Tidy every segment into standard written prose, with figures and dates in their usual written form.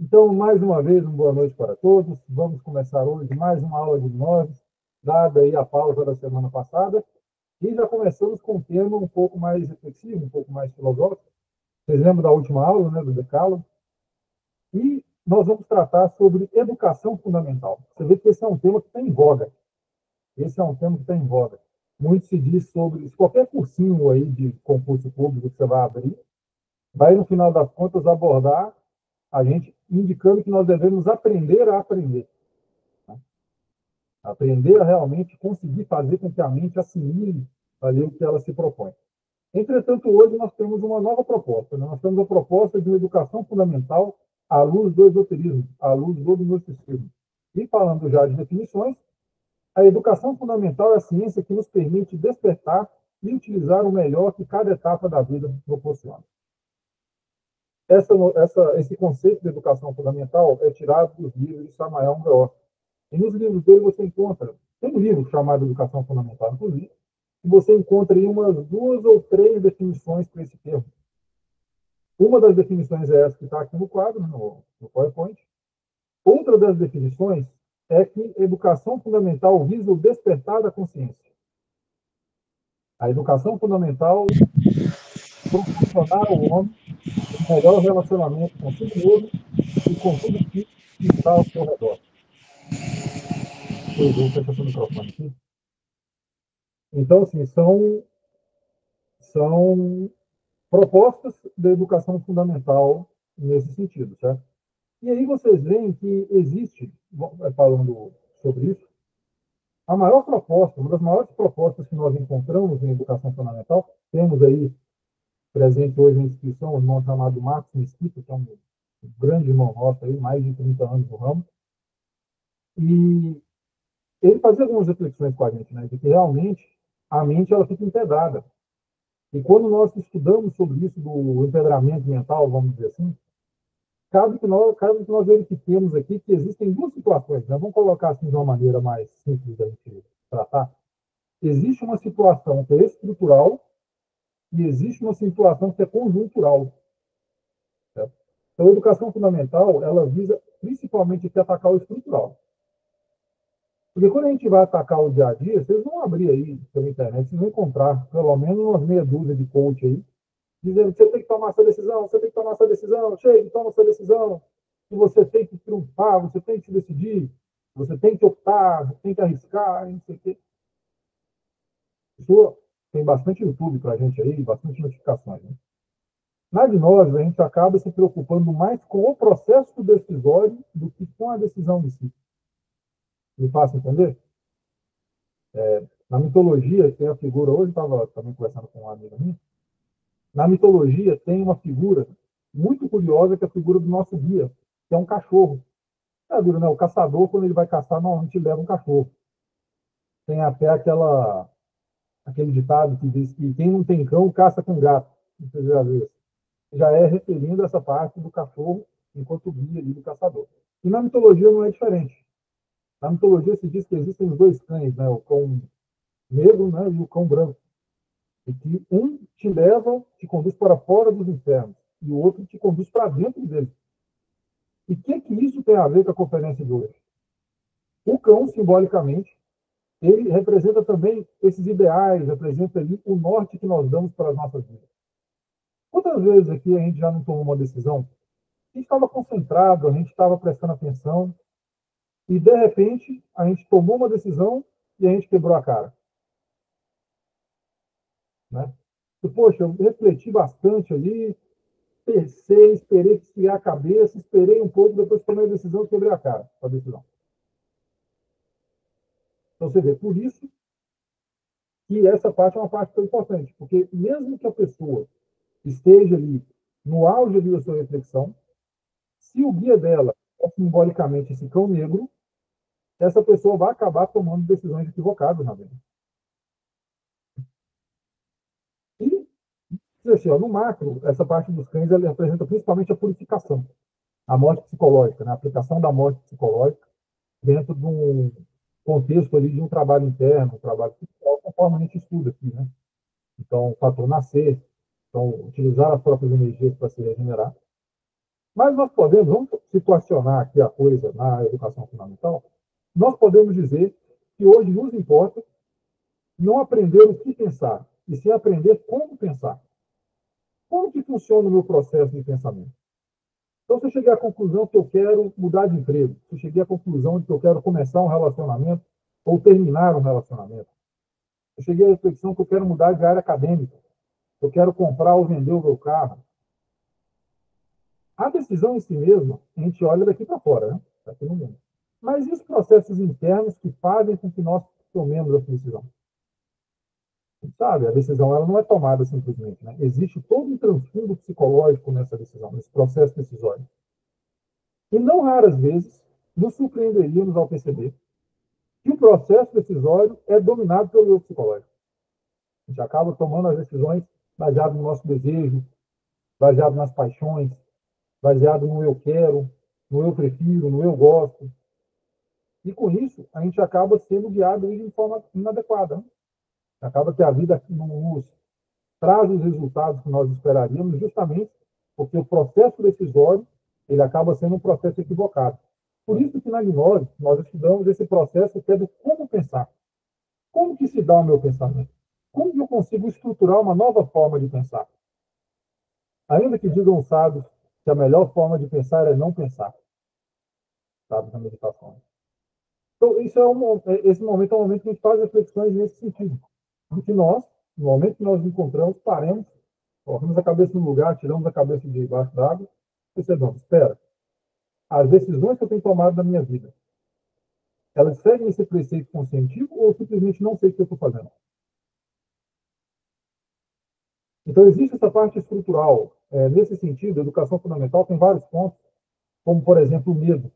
Então, mais uma vez, uma boa noite para todos. Vamos começar hoje mais uma aula de gnose, dada aí a pausa da semana passada, e já começamos com um tema um pouco mais reflexivo, um pouco mais filosófico. Vocês lembram da última aula, né, do Decálogo? E nós vamos tratar sobre educação fundamental. Você vê que esse é um tema que está em voga. Esse é um tema que está em voga. Muito se diz sobre qualquer cursinho aí de concurso público que você vai abrir, vai, no final das contas, abordar a gente indicando que nós devemos aprender a aprender. Né? Aprender a realmente conseguir fazer com que a mente assimile ali o que ela se propõe. Entretanto, hoje nós temos uma nova proposta. Né? Nós temos a proposta de uma educação fundamental à luz do esoterismo, à luz do gnosticismo. E falando já de definições, a educação fundamental é a ciência que nos permite despertar e utilizar o melhor que cada etapa da vida proporciona. Esse conceito de educação fundamental é tirado dos livros de Samael Weor. E nos livros dele você encontra, tem um livro chamado Educação Fundamental, inclusive, e você encontra aí umas 2 ou 3 definições para esse termo. Uma das definições é essa que está aqui no quadro, no PowerPoint. Outra das definições é que educação fundamental visa o despertar da consciência. A educação fundamental proporcionar ao homem o melhor relacionamento consigo mesmo e com tudo que está ao seu redor. Pois eu fecho o microfone aqui. Então, assim, são propostas da educação fundamental nesse sentido, certo? E aí vocês veem que existe, falando sobre isso, a maior proposta, uma das maiores propostas que nós encontramos em educação fundamental, temos aí presente hoje na instituição um irmão chamado Marcos Mesquita, que é um grande irmão nosso, aí, mais de 30 anos no ramo, e ele fazia algumas reflexões com a gente, né, de que realmente a mente ela fica empedrada. E quando nós estudamos sobre isso do empedramento mental, vamos dizer assim, cabe que nós verifiquemos aqui que existem 2 situações, né? Vamos colocar assim de uma maneira mais simples da gente tratar. Existe uma situação que é estrutural e existe uma situação que é conjuntural. Certo? Então, a educação fundamental, ela visa principalmente atacar o estrutural. Porque quando a gente vai atacar o dia a dia, vocês vão abrir aí pela internet, vocês vão encontrar pelo menos umas meia dúzia de coach aí, dizendo que você tem que tomar essa decisão, você tem que tomar essa decisão, chega, toma essa decisão, que você tem que triunfar, você tem que se decidir, você tem que optar, você tem que arriscar, não sei o quê. Isso tem bastante YouTube para a gente aí, bastante notificações. Né? Na gnose, a gente acaba se preocupando mais com o processo decisório do que com a decisão em si. Me faço entender? Na mitologia, tem a figura, hoje estava também conversando com uma amiga minha, na mitologia tem uma figura muito curiosa, que é a figura do nosso guia, que é um cachorro. Né? O caçador, quando ele vai caçar, normalmente leva um cachorro. Tem até aquele ditado que diz que quem não tem cão, caça com gato. Você já viu isso? Já é referindo a essa parte do cachorro enquanto guia ali do caçador. E na mitologia não é diferente. Na mitologia se diz que existem os 2 cães, né? O cão negro, né? E o cão branco. E que um te leva, te conduz para fora dos infernos, e o outro te conduz para dentro dele. E o que isso tem a ver com a conferência de hoje? O cão, simbolicamente, ele representa também esses ideais, representa ali o norte que nós damos para as nossas vidas. Quantas vezes aqui a gente já não tomou uma decisão? A gente estava concentrado, a gente estava prestando atenção, e de repente a gente tomou uma decisão e a gente quebrou a cara. Né? E, poxa, eu refleti bastante ali, pensei, esperei esfriar a cabeça, esperei um pouco, depois tomei a decisão e quebrei a cara com a decisão. Então você vê, por isso que essa parte é uma parte tão importante, porque mesmo que a pessoa esteja ali no auge da sua reflexão, se o guia dela é simbolicamente esse cão negro, essa pessoa vai acabar tomando decisões equivocadas na vida. E, assim, ó, no macro, essa parte dos cães ela representa principalmente a purificação, a morte psicológica, né? A aplicação da morte psicológica dentro de um contexto ali de um trabalho interno, um trabalho psicológico, conforme a gente estuda aqui, né? Então, o fator nascer, então, utilizar as próprias energias para se regenerar. Mas nós podemos, vamos situacionar aqui a coisa na educação fundamental, nós podemos dizer que hoje nos importa não aprender o que pensar, e sim aprender como pensar. Como que funciona o meu processo de pensamento? Então, se eu cheguei à conclusão que eu quero mudar de emprego, se eu cheguei à conclusão de que eu quero começar um relacionamento ou terminar um relacionamento, eu cheguei à reflexão que eu quero mudar de área acadêmica, eu quero comprar ou vender o meu carro. A decisão em si mesma, a gente olha daqui para fora, né? Daqui no mundo. Mas e os processos internos que fazem com que nós tomemos essa decisão? Sabe, a decisão ela não é tomada simplesmente, né? Existe todo um transfundo psicológico nessa decisão, nesse processo decisório. E não raras vezes nos surpreenderíamos ao perceber que o processo decisório é dominado pelo eu psicológico. A gente acaba tomando as decisões baseado no nosso desejo, baseado nas paixões, baseado no eu quero, no eu prefiro, no eu gosto. E com isso, a gente acaba sendo guiado de forma inadequada. Né? Acaba que a vida não nos traz os resultados que nós esperaríamos, justamente porque o processo decisório ele acaba sendo um processo equivocado. Por isso que na Gnose nós estudamos esse processo que é do como pensar. Como que se dá o meu pensamento? Como que eu consigo estruturar uma nova forma de pensar? Ainda que digam os sábios que a melhor forma de pensar é não pensar, sabe, na meditação. Então, esse momento é um momento que a gente faz reflexões nesse sentido. De que nós, no momento que nós nos encontramos, paremos, colocamos a cabeça no lugar, tiramos a cabeça de debaixo d'água, e percebamos, espera, as decisões que eu tenho tomado na minha vida, elas seguem esse preceito conscientivo ou simplesmente não sei o que eu estou fazendo? Então, existe essa parte estrutural. Nesse sentido, a educação fundamental tem vários pontos, como, por exemplo, o medo.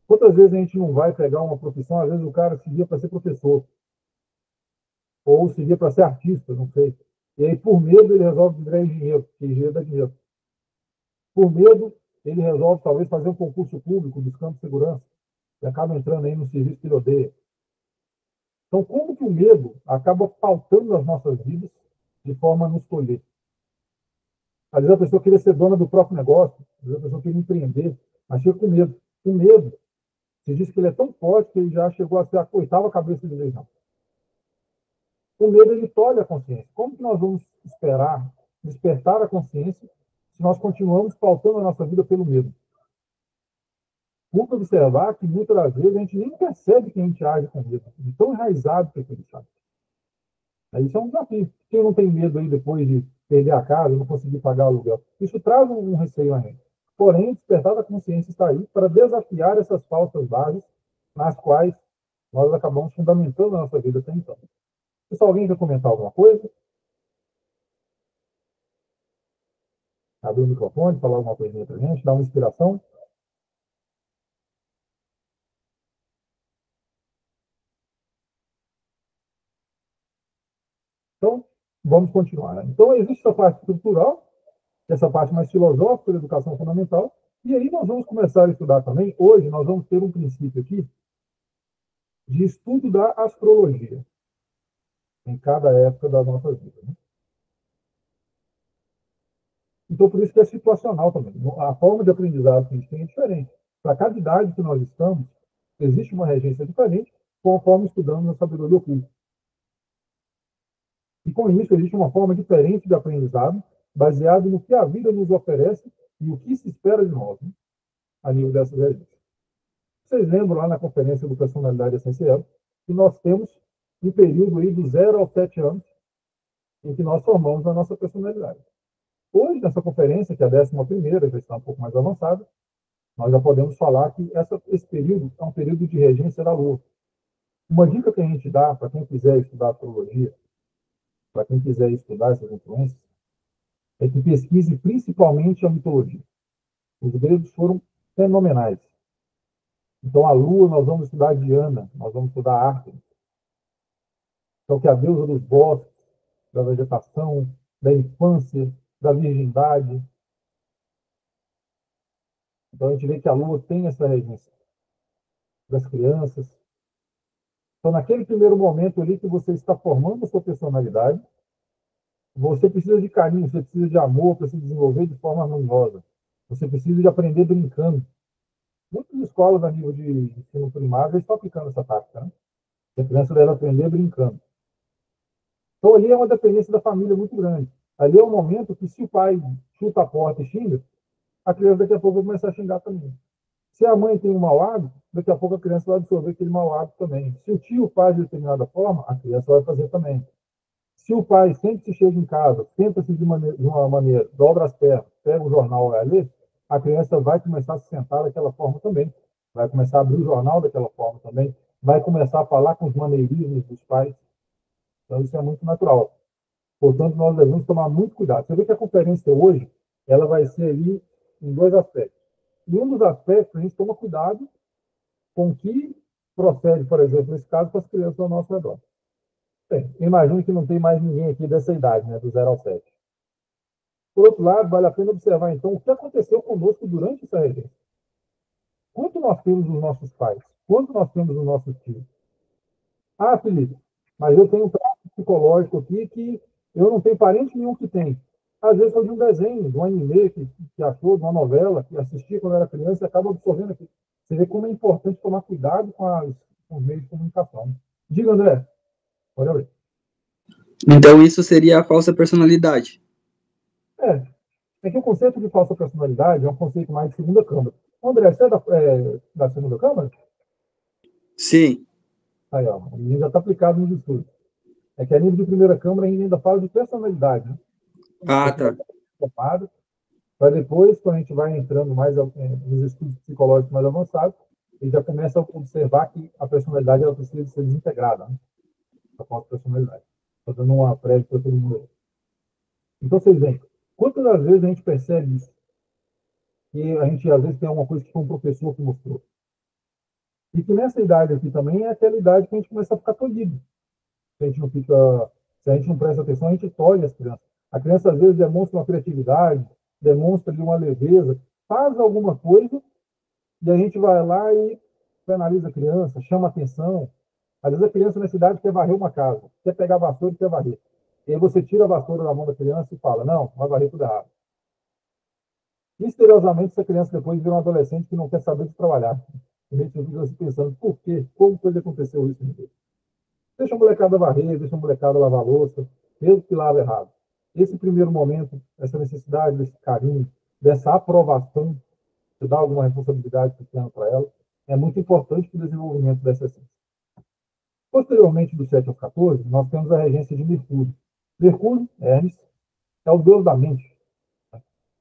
Quantas vezes a gente não vai pegar uma profissão, às vezes o cara se via para ser professor, ou se via para ser artista, não sei. E aí, por medo, ele resolve virar engenheiro, porque engenheiro dá dinheiro. Por medo, ele resolve, talvez, fazer um concurso público buscando segurança, e acaba entrando aí no serviço que ele odeia. Então, como que o medo acaba pautando as nossas vidas de forma a nos tolher? Às vezes a pessoa queria ser dona do próprio negócio, às vezes a pessoa queria empreender, mas chega com medo. Com medo, se diz que ele é tão forte que ele já chegou a ser a oitava cabeça de legião. O medo, ele tolhe a consciência. Como que nós vamos esperar despertar a consciência se nós continuamos pautando a nossa vida pelo medo? Custa observar que muitas das vezes a gente nem percebe que a gente age com medo, de tão enraizado que aquilo está. Isso é um desafio. Quem não tem medo aí depois de perder a casa, não conseguir pagar o aluguel? Isso traz um receio a gente. Porém, despertar da consciência está aí para desafiar essas falsas bases nas quais nós acabamos fundamentando a nossa vida até então. Se alguém quer comentar alguma coisa, abrir o microfone, falar alguma coisinha para a gente, dar uma inspiração. Então, vamos continuar. Né? Então, existe essa parte estrutural, essa parte mais filosófica da educação fundamental, e aí nós vamos começar a estudar também. Hoje, nós vamos ter um princípio aqui de estudo da astrologia em cada época da nossa vida. Né? Então, por isso que é situacional também. A forma de aprendizado que a gente tem é diferente. Para cada idade que nós estamos, existe uma regência diferente, conforme estudamos a sabedoria oculta. E com isso, existe uma forma diferente de aprendizado, baseado no que a vida nos oferece e o que se espera de nós, né? A nível dessas regências. Vocês lembram lá na conferência do Personalidade Essencial que nós temos um período aí do 0 aos 7 anos em que nós formamos a nossa personalidade. Hoje, nessa conferência, que é a 11ª, já está um pouco mais avançada, nós já podemos falar que esse período é um período de regência da Lua. Uma dica que a gente dá para quem quiser estudar astrologia, para quem quiser estudar essas influências, é que pesquise principalmente a mitologia. Os gregos foram fenomenais. Então, a Lua, nós vamos estudar Diana, nós vamos estudar Ártemis. Então, que é a deusa dos bosques, da vegetação, da infância, da virgindade. Então, a gente vê que a Lua tem essa regência das crianças. Então, naquele primeiro momento ali que você está formando a sua personalidade, você precisa de carinho, você precisa de amor para se desenvolver de forma harmoniosa. Você precisa de aprender brincando. Muitas escolas a nível de ensino primário já estão aplicando essa tática, né? A criança deve aprender brincando. Então, ali é uma dependência da família muito grande. Ali é o momento que, se o pai chuta a porta e xinga, a criança daqui a pouco vai começar a xingar também. Se a mãe tem um mau hábito, daqui a pouco a criança vai absorver aquele mau hábito também. Se o tio faz de determinada forma, a criança vai fazer também. Se o pai sempre que chega em casa, senta-se de uma maneira, dobra as pernas, pega o jornal e vai ler, a criança vai começar a se sentar daquela forma também. Vai começar a abrir o jornal daquela forma também. Vai começar a falar com os maneirismos dos pais. Então, isso é muito natural. Portanto, nós devemos tomar muito cuidado. Você vê que a conferência hoje, ela vai ser ali em dois aspectos. E um dos aspectos, a gente toma cuidado com o que procede, por exemplo, nesse caso, com as crianças ao nosso redor. Bem, imagino que não tem mais ninguém aqui dessa idade, né, do 0 ao 7. Por outro lado, vale a pena observar, então, o que aconteceu conosco durante essa regência. Quanto nós temos os nossos pais? Quanto nós temos os nossos tios? Ah, Felipe, mas eu tenho um traço psicológico aqui que eu não tenho parente nenhum que tem. Às vezes foi de um desenho, de um anime que achou, de uma novela, que assistia quando era criança e acaba absorvendo aqui. Você vê como é importante tomar cuidado com os meios de comunicação. Diga, André. Olha aí. Então, isso seria a falsa personalidade. É, é que o conceito de falsa personalidade é um conceito mais de segunda câmara. André, você é da segunda câmara? Sim. Aí, ó, o menino já está aplicado nos estudos. É que a nível de primeira câmara a gente ainda fala de personalidade, né? Ah, tá. Personalidade formada, para depois, quando a gente vai entrando mais nos estudos psicológicos mais avançados, a gente já começa a observar que a personalidade ela precisa ser desintegrada, né? A falsa personalidade. Estou dando uma prévia para todo mundo aí. Então, vocês veem, quantas das vezes a gente percebe isso? Que a gente, às vezes, tem alguma coisa que foi um professor que mostrou. E que nessa idade aqui também é aquela idade que a gente começa a ficar tolhido. Se a gente não fica, se a gente não presta atenção, a gente tolhe as crianças. A criança, às vezes, demonstra uma criatividade, demonstra ali uma leveza, faz alguma coisa, e a gente vai lá e penaliza a criança, chama atenção. Às vezes a criança nessa idade quer varrer uma casa, quer pegar a vassoura e quer varrer. E aí você tira a vassoura da mão da criança e fala, não, vai varrer tudo errado. Misteriosamente, essa criança depois vira um adolescente que não quer saber de trabalhar. A gente fica se pensando, por quê? Como foi que aconteceu isso? Deixa a molecada varrer, deixa a molecada lavar a louça, mesmo que lava errado. Esse primeiro momento, essa necessidade desse carinho, dessa aprovação, de dar alguma responsabilidade pequena para ela, é muito importante para o desenvolvimento dessa essência. Posteriormente, do 7 ao 14, nós temos a regência de Mercúrio. Mercúrio, Hermes, é o deus da mente,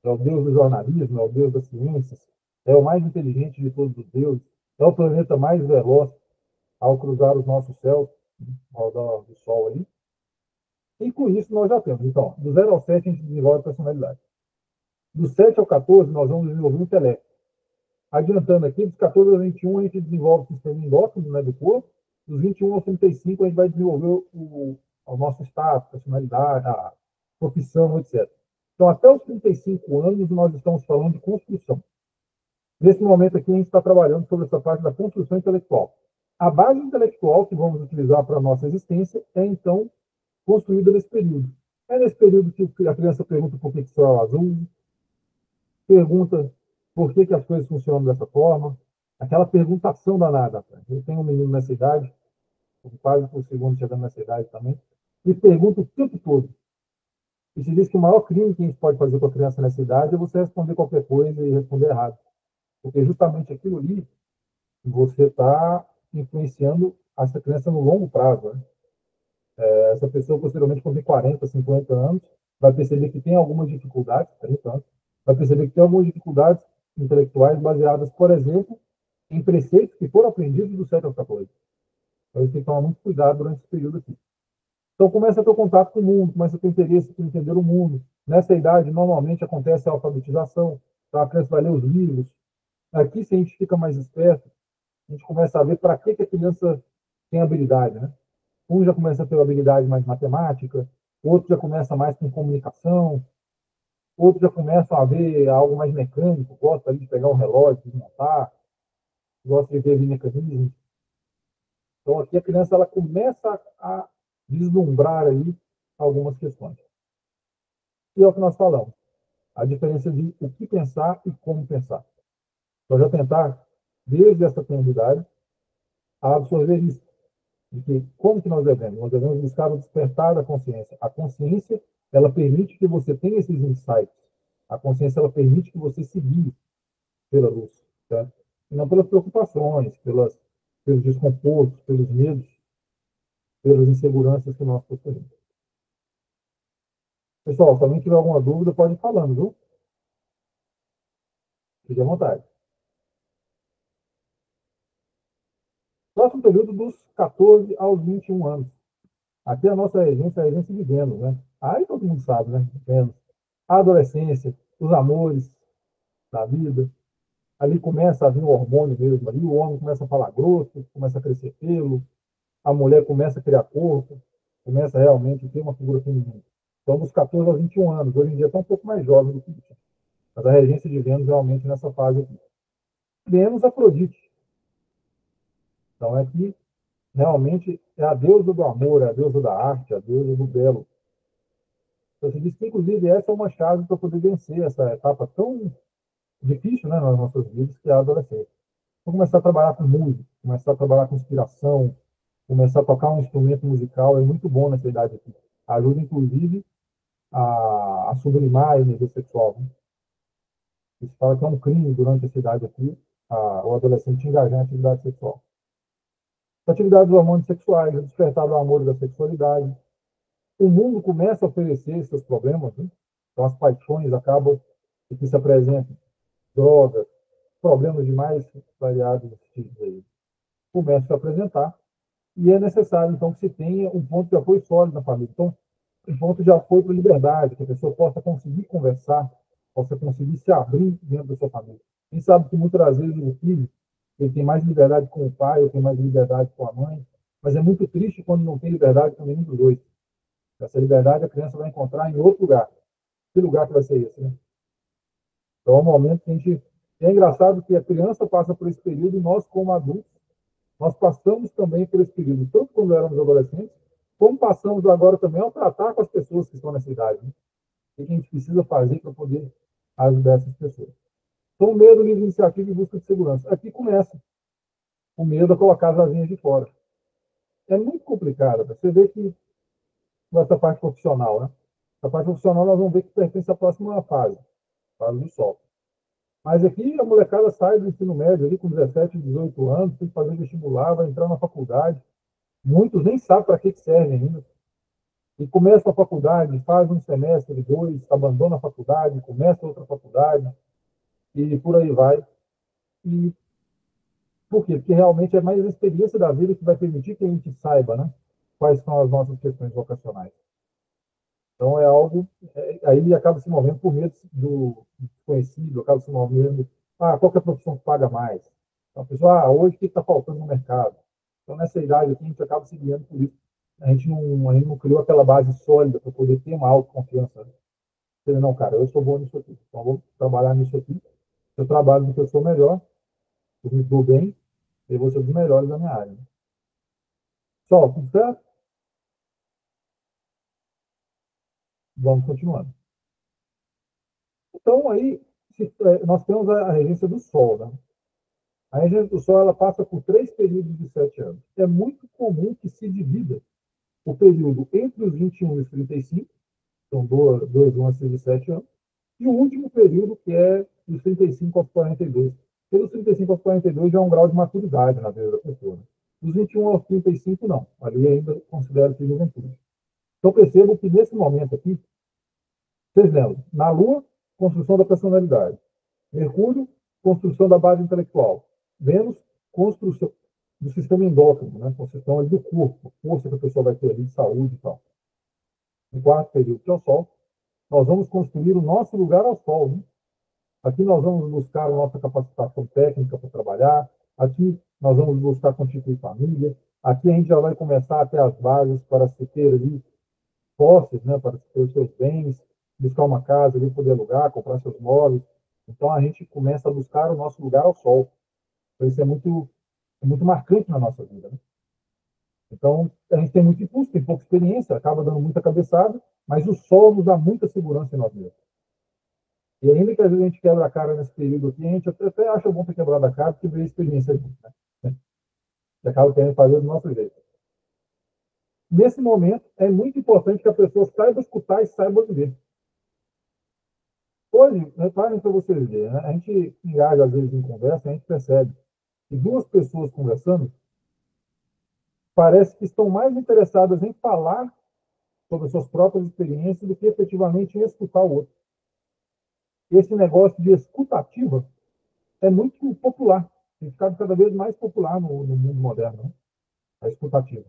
é o deus do jornalismo, é o deus das ciências, é o mais inteligente de todos os deuses, é o planeta mais veloz ao cruzar os nossos céus, ao redor do Sol ali. E com isso nós já temos. Então, do 0 ao 7 a gente desenvolve a personalidade. Do 7 ao 14 nós vamos desenvolver o intelecto. Adiantando aqui, dos 14 ao 21 a gente desenvolve o sistema endócrino, né, do corpo. Dos 21 aos 35 a gente vai desenvolver o nosso estado, personalidade, a profissão, etc. Então, até os 35 anos nós estamos falando de construção. Nesse momento aqui a gente está trabalhando sobre essa parte da construção intelectual. A base intelectual que vamos utilizar para a nossa existência é, então, construída nesse período. É nesse período que a criança pergunta por que o céu é azul, pergunta por que as coisas funcionam dessa forma, aquela perguntação danada. Eu tenho um menino nessa idade, quase por segundo chegando nessa idade também, e pergunta o tempo todo. E se diz que o maior crime que a gente pode fazer com a criança nessa idade é você responder qualquer coisa e responder errado. Porque justamente aquilo ali, você está influenciando essa criança no longo prazo. Né? Essa pessoa, posteriormente, quando tem 40, 50 anos, vai perceber que tem algumas dificuldades, 30 anos, vai perceber que tem algumas dificuldades intelectuais baseadas, por exemplo, em preceitos que foram aprendidos do 7 ao 14. Então, a gente tem que tomar muito cuidado durante esse período aqui. Então, começa a ter contato com o mundo, começa a ter interesse em entender o mundo. Nessa idade, normalmente, acontece a alfabetização, então a criança vai ler os livros. Aqui, se a gente fica mais esperto, a gente começa a ver para que a criança tem habilidade, né? Um já começa a ter habilidade mais matemática, outro já começa mais com comunicação, outro já começa a ver algo mais mecânico, gosta ali de pegar um relógio, desmontar, gosta de ver mecanismos. Então aqui a criança ela começa a vislumbrar aí algumas questões. E é o que nós falamos. a diferença de o que pensar e como pensar. Então, já tentar, desde essa comunidade, a absorver isso. De que, como que nós devemos? Nós devemos buscar o despertar da consciência. A consciência, ela permite que você tenha esses insights. A consciência, ela permite que você se guie pela luz, tá? E não pelas preocupações, pelos desconfortos, pelos medos, pelas inseguranças que nós possuímos. Pessoal, se alguém tiver alguma dúvida, pode ir falando, viu? Fique à vontade. Próximo período dos 14 aos 21 anos. Aqui a nossa regência é a regência de Vênus, né? Aí todo mundo sabe, né? Vênus. A adolescência, os amores da vida. Ali começa a vir o hormônio mesmo. Ali o homem começa a falar grosso, começa a crescer pelo, a mulher começa a criar corpo, começa realmente a ter uma figura feminina. Então, dos 14 aos 21 anos. Hoje em dia está um pouco mais jovem do que isso. Mas a regência de Vênus realmente nessa fase aqui. Vênus, Afrodite. Então, é que realmente é a deusa do amor, é a deusa da arte, é a deusa do belo. Então, se diz que, inclusive, essa é uma chave para poder vencer essa etapa tão difícil, né, nas nossas vidas, que é a adolescência. Então, começar a trabalhar com música, começar a trabalhar com inspiração, começar a tocar um instrumento musical é muito bom nessa idade aqui. Ajuda, inclusive, a sublimar a energia sexual. Né? Isso fala que é um crime durante essa idade aqui, o adolescente engajar em atividade sexual. Atividades dos hormônios sexuais, o despertar do amor e da sexualidade. O mundo começa a oferecer seus problemas, né? Então as paixões acabam que se apresentam, drogas, problemas de mais variados tipos aí, começam a se apresentar, e é necessário, então, que se tenha um ponto de apoio sólido na família. Então, um ponto de apoio para a liberdade, que a pessoa possa conseguir conversar, possa conseguir se abrir dentro da sua família. A gente sabe que muitas das vezes o filho ele tem mais liberdade com o pai, ou tem mais liberdade com a mãe, mas é muito triste quando não tem liberdade com nenhum dos dois. Essa liberdade a criança vai encontrar em outro lugar. Que lugar que vai ser esse, né? Então, é um momento que a gente... É engraçado que a criança passa por esse período e nós, como adultos, nós passamos também por esse período, tanto quando éramos adolescentes, como passamos agora também ao tratar com as pessoas que estão nessa idade. Né? O que a gente precisa fazer para poder ajudar essas pessoas? Então, medo, livre iniciativa e busca de segurança. Aqui começa o medo a colocar as asinhas de fora. É muito complicado. Você vê que essa parte profissional, né? A parte profissional nós vamos ver que pertence à próxima fase, fase do sol. Mas aqui a molecada sai do ensino médio ali com 17, 18 anos, tem que fazer vestibular, vai entrar na faculdade. Muitos nem sabem para que serve ainda. E começa a faculdade, faz um semestre, dois, abandona a faculdade, começa outra faculdade, e por aí vai. E por quê? Porque realmente é mais a experiência da vida que vai permitir que a gente saiba, né, quais são as nossas questões vocacionais. Então é algo, aí acaba se movendo por medo do desconhecido, acaba se movendo, qual que é a profissão que paga mais? Então, a pessoa, hoje o que está faltando no mercado? Então nessa idade aqui a gente acaba se guiando por isso. A gente não criou aquela base sólida para poder ter uma autoconfiança. Né? Não, cara, eu sou bom nisso aqui, então eu vou trabalhar nisso aqui. Eu trabalho no que eu sou melhor, eu me dou bem, e vou ser um dos melhores da minha área. Né? Só, tudo certo? Vamos continuando. Então, aí, nós temos a regência do Sol. Né? A regência do Sol ela passa por 3 períodos de 7 anos. É muito comum que se divida o período entre os 21 e os 35, são dois lances de 7 anos, e o último período, que é dos 35 aos 42. Pelos 35 aos 42 já é um grau de maturidade na vida da pessoa. Né? Dos 21 aos 35, não. Ali ainda considera-se juventude. Então, percebo que nesse momento aqui, vocês lembram, na Lua, construção da personalidade. Mercúrio, construção da base intelectual. Vênus, construção do sistema endócrino, né? Construção ali do corpo, força que a pessoa vai ter ali de saúde e tal. No quarto período, que é o Sol, nós vamos construir o nosso lugar ao Sol. Né? Aqui nós vamos buscar a nossa capacitação técnica para trabalhar. Aqui nós vamos buscar constituir família. Aqui a gente já vai começar a ter as bases para se ter ali posses, né, para ter os seus bens, buscar uma casa ali, poder alugar, comprar seus móveis. Então a gente começa a buscar o nosso lugar ao sol. Então, isso é muito marcante na nossa vida. Né? Então a gente tem muito impulso, tem pouca experiência, acaba dando muita cabeçada, mas o sol nos dá muita segurança em nós mesmos. E ainda que às vezes a gente quebra a cara nesse período aqui, a gente até acha bom ter quebrado a cara, porque veio a experiência aqui, né? E acaba querendo fazer do nosso jeito. Nesse momento, é muito importante que a pessoa saiba escutar e saiba viver. Hoje, reparem para vocês verem, né? A gente engaja às vezes em conversa, a gente percebe que duas pessoas conversando parece que estão mais interessadas em falar sobre suas próprias experiências do que efetivamente em escutar o outro. Esse negócio de escutativa é muito popular, tem ficado cada vez mais popular no mundo moderno, né? A escutativa.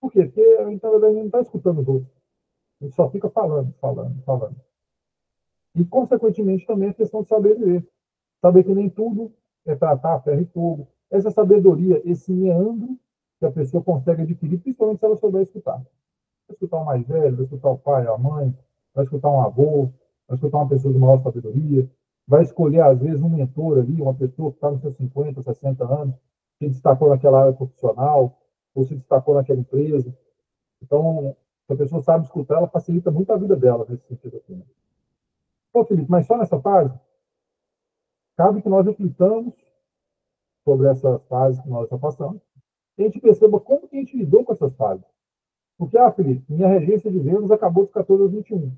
Por quê? Porque a gente, na verdade, não está escutando os outros. A gente só fica falando, falando, falando. E, consequentemente, também a questão de saber viver. Saber que nem tudo é tratar a ferro e fogo. Essa sabedoria, esse meandro que a pessoa consegue adquirir, principalmente se ela souber escutar. Vai escutar o mais velho, vai escutar o pai, a mãe, vai escutar um avô, vai escutar uma pessoa de maior sabedoria, vai escolher, às vezes, um mentor ali, uma pessoa que está nos seus 50, 60 anos, que destacou naquela área profissional, ou se destacou naquela empresa. Então, se a pessoa sabe escutar, ela facilita muito a vida dela nesse sentido aqui, né? Pô, Felipe, mas só nessa fase, cabe que nós reflitamos sobre essa fase que nós estamos passando, e a gente perceba como que a gente lidou com essas fases. Porque, Felipe, minha regência de Vênus acabou de 14 a 21.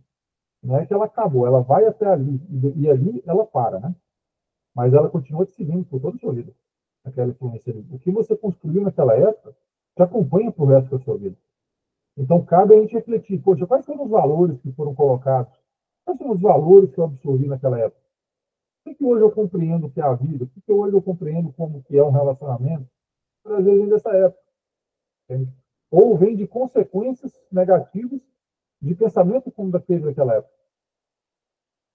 Não é que ela acabou, ela vai até ali, e ali ela para, né? Mas ela continua te seguindo por toda a sua vida, aquela influência ali. O que você construiu naquela época te acompanha para o resto da sua vida. Então, cabe a gente refletir, poxa, quais foram os valores que foram colocados? Quais foram os valores que eu absorvi naquela época? O que hoje eu compreendo que é a vida? O que hoje eu compreendo como que é um relacionamento? Às vezes vem dessa época. Entende? Ou vem de consequências negativas de pensamento como daquele daquela época.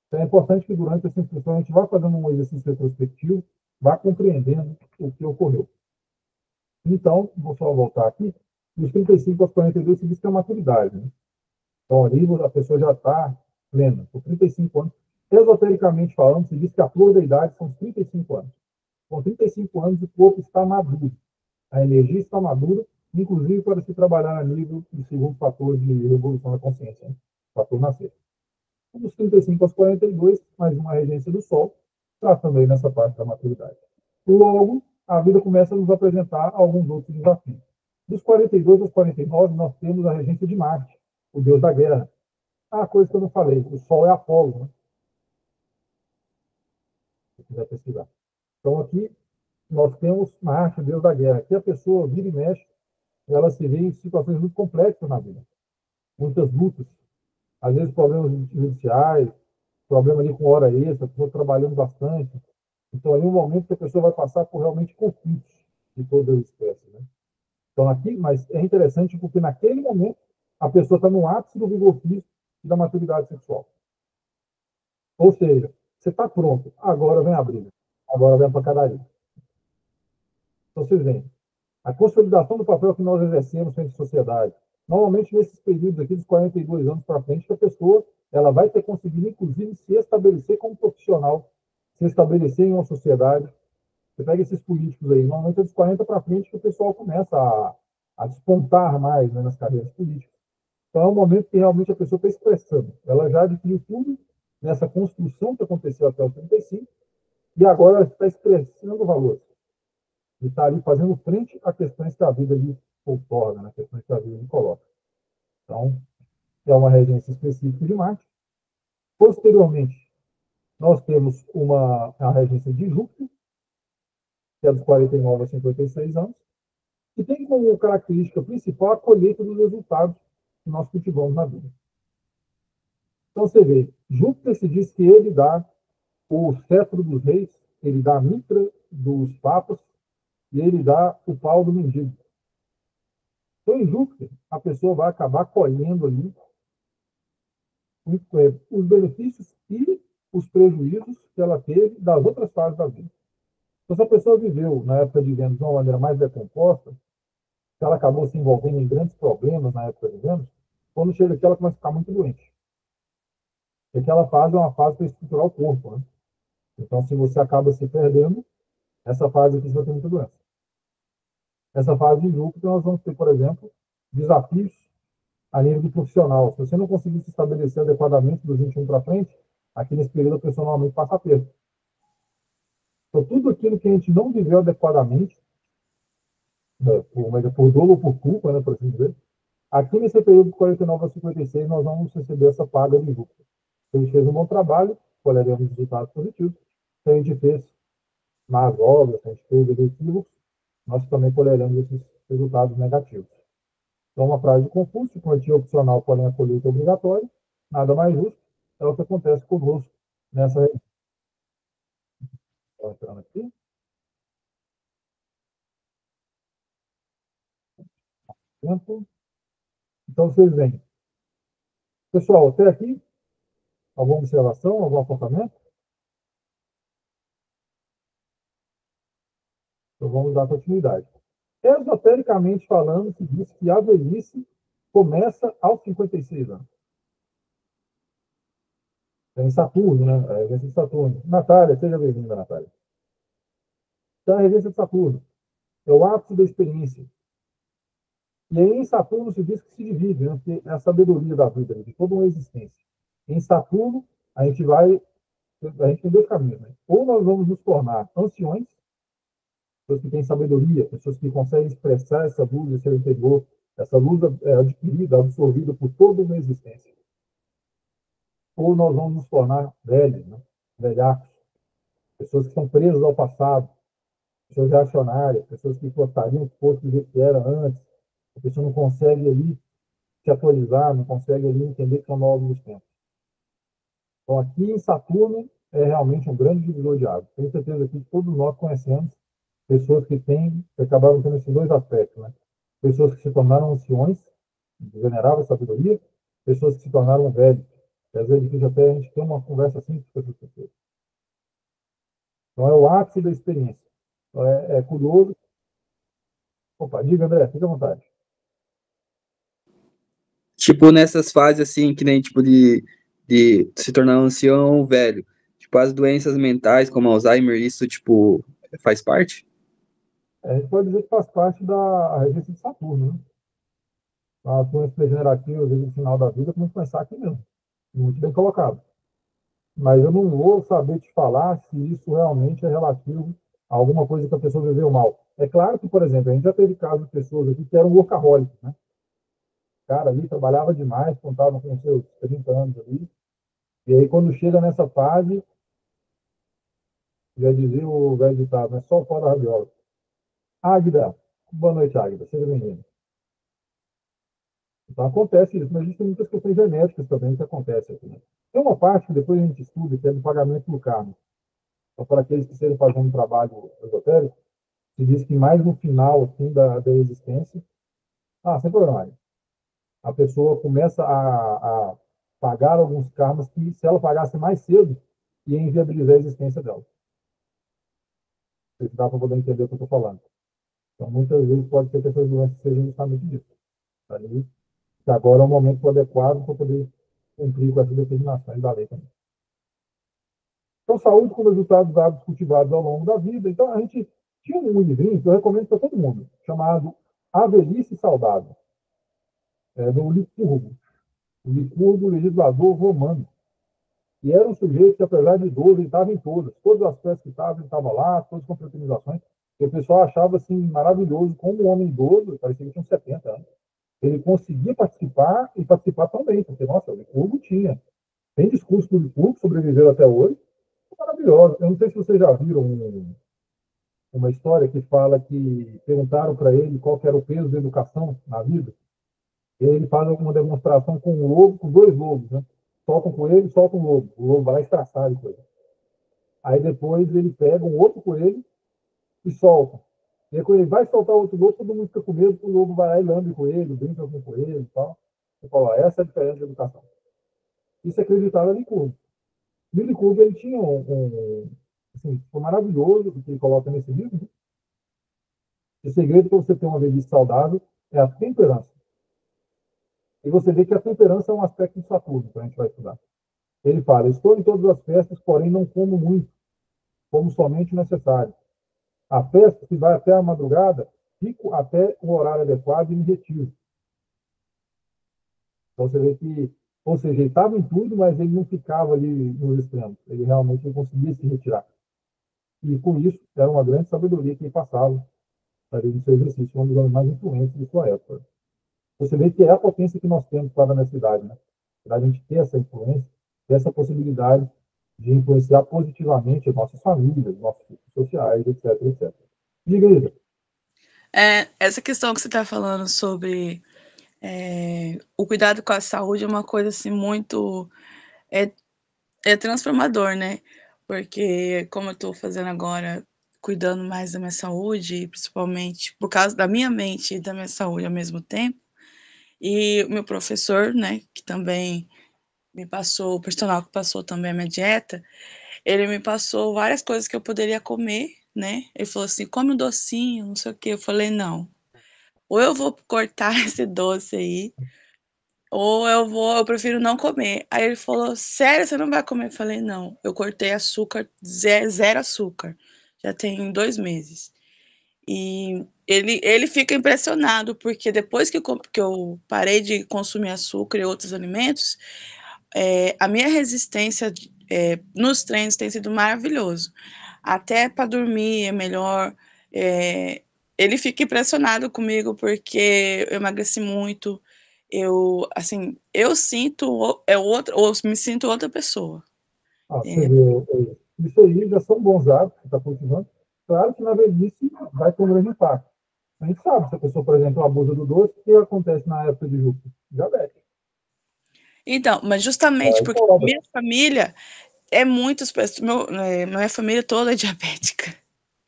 Então é importante que durante essa instrução a gente vá fazendo um exercício retrospectivo, vá compreendendo o que ocorreu. Então, vou só voltar aqui, dos 35 aos 42 se diz que é a maturidade, né? Então ali a pessoa já está plena, por 35 anos. Esotericamente falando, se diz que a flor da idade são os 35 anos. Com 35 anos o corpo está maduro, a energia está madura, inclusive para se trabalhar a nível do segundo fator de revolução da consciência, né? Fator nascer. Dos 35 aos 42, mais uma regência do Sol, está também nessa parte da maturidade. Logo, a vida começa a nos apresentar alguns outros desafios. Dos 42 aos 49, nós temos a regência de Marte, o deus da guerra. Ah, coisa que eu não falei, o Sol é Apolo, né? Se quiser pesquisar. Então, aqui nós temos Marte, o deus da guerra. Aqui a pessoa vira e mexe, ela se vê em situações muito complexas na vida. Muitas lutas, às vezes problemas judiciais, problema ali com hora extra, a pessoa trabalhando bastante. Então, ali é um momento que a pessoa vai passar por realmente conflitos de todas as espécies, né? Então, aqui, mas é interessante porque naquele momento a pessoa está no ápice do vigor físico e da maturidade sexual. Ou seja, você está pronto, agora vem a briga, agora vem a pancadaria. Então, vocês veem, a consolidação do papel que nós exercemos frente à sociedade. Normalmente, nesses períodos aqui, dos 42 anos para frente, que a pessoa ela vai ter conseguido, inclusive, se estabelecer como profissional, se estabelecer em uma sociedade. Você pega esses políticos aí, normalmente é dos 40 para frente que o pessoal começa a despontar mais, né, nas carreiras políticas. Então, é um momento que realmente a pessoa está expressando. Ela já adquiriu tudo nessa construção que aconteceu até os 35, e agora ela está expressando valores. E está ali fazendo frente a questões que a vida lhe outorga, né? Questões que a vida lhe coloca. Então, é uma regência específica de Marte. Posteriormente, nós temos a regência de Júpiter, que é dos 49 a 56 anos, que tem como característica principal a colheita dos resultados que nós cultivamos na vida. Então, você vê, Júpiter se diz que ele dá o cetro dos reis, ele dá a mitra dos papas, e ele dá o pau do mendigo. Então, em Júpiter, a pessoa vai acabar colhendo ali os benefícios e os prejuízos que ela teve das outras fases da vida. Então, se a pessoa viveu, na época de Vênus, de uma maneira mais decomposta, se ela acabou se envolvendo em grandes problemas na época de Vênus, quando chega aqui, ela começa a ficar muito doente. E aquela fase é uma fase para estruturar o corpo, né? Então, se você acaba se perdendo, essa fase aqui você vai ter muita doença. Essa fase de Júpiter, nós vamos ter, por exemplo, desafios a nível de profissional. Se você não conseguir se estabelecer adequadamente dos 21 para frente, Aqui nesse período a pessoa normalmente passa perto. Então, tudo aquilo que a gente não viveu adequadamente, né, por dolo ou por culpa, né, por assim dizer, aqui nesse período de 49 a 56, nós vamos receber essa paga de Júpiter. Se a gente fez um bom trabalho, colheremos resultados positivos. Se a gente fez más obras, se a gente fez equívocos, nós também colheremos esses resultados negativos. Então, uma frase de Confúcio: quantia opcional, porém a colheita obrigatória, nada mais justo, é o que acontece conosco nessa região. Estou entrando aqui. Tempo. Então, vocês veem. Pessoal, até aqui, alguma observação, algum apontamento? Então, vamos dar continuidade. Esotericamente falando, se diz que a velhice começa aos 56 anos. É em Saturno, né? É a regência de Saturno. Natália, seja bem-vinda, Natália. Então, a regência de Saturno é o ápice da experiência. E aí, em Saturno, se diz que se divide, né? Que é a sabedoria da vida, de toda uma existência. Em Saturno, a gente tem dois caminhos, né? Ou nós vamos nos tornar anciões, pessoas que têm sabedoria, pessoas que conseguem expressar essa luz, esse seu interior, essa luz é adquirida, absorvida por toda uma existência. Ou nós vamos nos tornar velhos, né? Velhacos, pessoas que estão presas ao passado, pessoas reacionárias, pessoas que gostariam que fosse do jeito que era antes, a pessoa não consegue ali se atualizar, não consegue ali entender que são novos tempos. Então, aqui em Saturno, é realmente um grande divisor de águas. Tenho certeza que todos nós conhecemos pessoas que acabaram tendo esses dois aspectos, né? Pessoas que se tornaram anciões, de venerável sabedoria, pessoas que se tornaram velhos. E às vezes é difícil até a gente ter uma conversa simples com essas pessoas. Então, é o ápice da experiência. Então, é curioso. Opa, diga, André, fica à vontade. Tipo, nessas fases, assim, que nem, tipo, de se tornar um ancião velho. Tipo, as doenças mentais, como Alzheimer, isso, tipo, faz parte? A gente pode dizer que faz parte da regência de Saturno, né? As doenças degenerativas, no final da vida, como começar aqui mesmo. Muito bem colocado. Mas eu não vou saber te falar se isso realmente é relativo a alguma coisa que a pessoa viveu mal. É claro que, por exemplo, a gente já teve casos de pessoas aqui que eram workaholics, né? O cara ali trabalhava demais, contava com seus 30 anos ali, e aí quando chega nessa fase, já dizia o velho ditado, né? Só fora da rabiola. Águida, boa noite, Águida, seja bem-vindo. Então acontece isso, mas existem muitas questões genéticas também que acontecem aqui, né? Tem uma parte que depois a gente estuda, que é do pagamento do karma. Então, para aqueles que estejam fazendo um trabalho esotérico, se diz que mais no final assim, da existência, sem problema, a pessoa começa a pagar alguns karmas que, se ela pagasse mais cedo, ia inviabilizar a existência dela. Se dá para poder entender o que eu estou falando. Então, muitas vezes pode ser que essas doenças sejam justamente isso. Tá? E agora é o momento adequado para poder cumprir com essas determinações da lei também. Então, saúde como resultado dos hábitos cultivados ao longo da vida. Então, a gente tinha um livrinho que eu recomendo para todo mundo, chamado A Velhice Saudável, do Licurgo. O Licurgo, legislador romano. E era um sujeito que, apesar de idoso, ele estava em todas as festas que estavam, ele estava lá, todas as confraternizações. E o pessoal achava assim maravilhoso como um homem idoso, parecia que tinha uns 70 anos. Ele conseguia participar e participar tão bem, porque, nossa, o Licurgo tinha. Tem discurso do Licurgo, sobreviveu até hoje, maravilhoso. Eu não sei se vocês já viram uma história que fala que perguntaram para ele qual que era o peso da educação na vida. E aí ele faz uma demonstração com um lobo, com dois lobos, né? Solta um coelho, solta um lobo. O lobo vai lá estraçar o coelho. Aí depois ele pega um outro coelho e solta. E aí quando ele vai soltar outro lobo, todo mundo fica com medo, o lobo vai lá e lambe o coelho, brinca com o coelho e tal. Você fala, essa é a diferença da educação. Isso é acreditado ali em Licurgo. E o Licurgo, ele tinha assim, foi maravilhoso o que ele coloca nesse livro. Né? O segredo para você ter uma velhice saudável é a temperança. E você vê que a temperança é um aspecto de Saturno, que a gente vai estudar. Ele fala, estou em todas as festas, porém não como muito, como somente o necessário. A festa, que vai até a madrugada, fico até o horário adequado e me retiro. Então você vê que Ou seja, ele estava em tudo, mas ele não ficava ali nos extremos. Ele realmente não conseguia se retirar. E com isso, era uma grande sabedoria que ele passava para ele no seu exercício, um dos homens mais influentes de sua época. Você vê que é a potência que nós temos para a cidade, né? Para a gente ter essa influência, ter essa possibilidade de influenciar positivamente as nossas famílias, nossos grupos sociais, etc, etc. Diga aí. Essa questão que você está falando sobre o cuidado com a saúde é uma coisa assim muito transformador, né? Porque como eu estou fazendo agora, cuidando mais da minha saúde, principalmente por causa da minha mente e da minha saúde ao mesmo tempo, e o meu professor, né, que também me passou, o personal que passou também a minha dieta, ele me passou várias coisas que eu poderia comer, né? Ele falou assim, come um docinho, não sei o quê. Eu falei, não, ou eu vou cortar esse doce aí, ou eu prefiro não comer. Aí ele falou, sério, você não vai comer? Eu falei, não, eu cortei açúcar, zero açúcar, já tem 2 meses. E ele fica impressionado, porque depois que eu parei de consumir açúcar e outros alimentos, a minha resistência nos treinos tem sido maravilhoso. Até para dormir é melhor. Ele fica impressionado comigo porque eu emagreci muito. Eu, assim, eu sinto ou me sinto outra pessoa. Você vê, isso aí já são bons hábitos que está cultivando. Claro que na velhice vai ter um grande impacto. A gente sabe, se a pessoa, por exemplo, abusa do doce, o que acontece na época de Júpiter? Diabetes. Então, mas justamente porque minha família é muitas pessoas, minha família toda é diabética.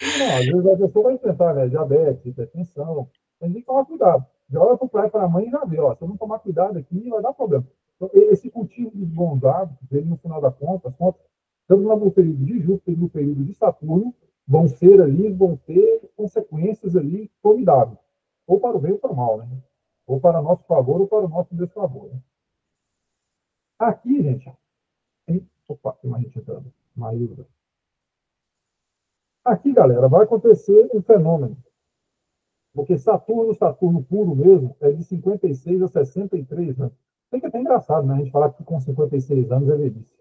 Não, às vezes a pessoa vai enfrentar, né, diabetes, hipertensão. Tem que tomar cuidado. Já olha para o pai e para a mãe e já vê, ó, se eu não tomar cuidado aqui, vai dar problema. Então, esse cultivo de bons hábitos, ele, no final das contas, tanto no período de Júpiter e no período de Saturno, vão ter consequências ali formidáveis. Ou para o bem ou para o mal, né? Ou para nosso favor ou para o nosso desfavor. Né? Aqui, gente, opa, tem mais gente entrando. Maíra. Aqui, galera, vai acontecer um fenômeno. Porque Saturno puro mesmo, é de 56 a 63 anos. Tem que é até engraçado, né? A gente falar que com 56 anos é velhice.